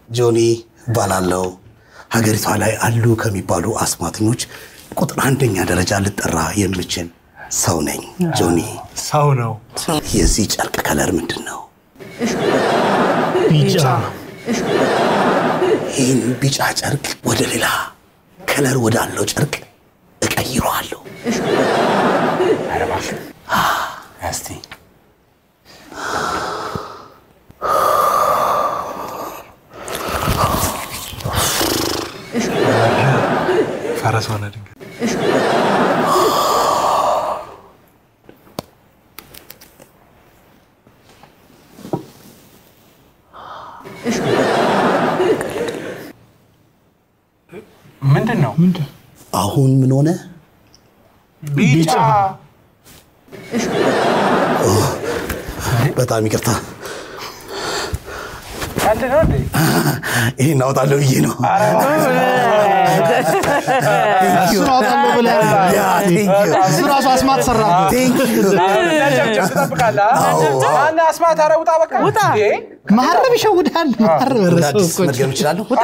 ጆኒ ባላለው ሀገሪቷ ላይ አሉ ከሚባሉ አስማተኞች ቁጥር አንደኛ ደረጃ ልጠራ የምችል ሰው ነኝ ጆኒ ሰው ነው የዚህ ጨርቅ ከለር ምንድነው ቢጫ ይህን ቢጫ ጨርቅ ወደ ሌላ ከለር ወዳለው ጨርቅ እቀይረዋለሁ አረባሽ እስቲ ፈረስ ሆነ ድንገት ምንድነው አሁን ምን ሆነ ቢጫ በጣም ይቅርታ አንተ ነው እንዴ ይሄን አውጣለሁ ብዬ ነው አውጣለሁ ብለህ ያ ቴንክ ዩ ራሱ አስማት ሰራ ቴንክ ዩ ለጨብጨብ ተጠብቃላ አና አስማት አረውጣ በቃ መሐረብ ይሸውዳል መሐረብ ረሰው መድገም ይችላል ውጣ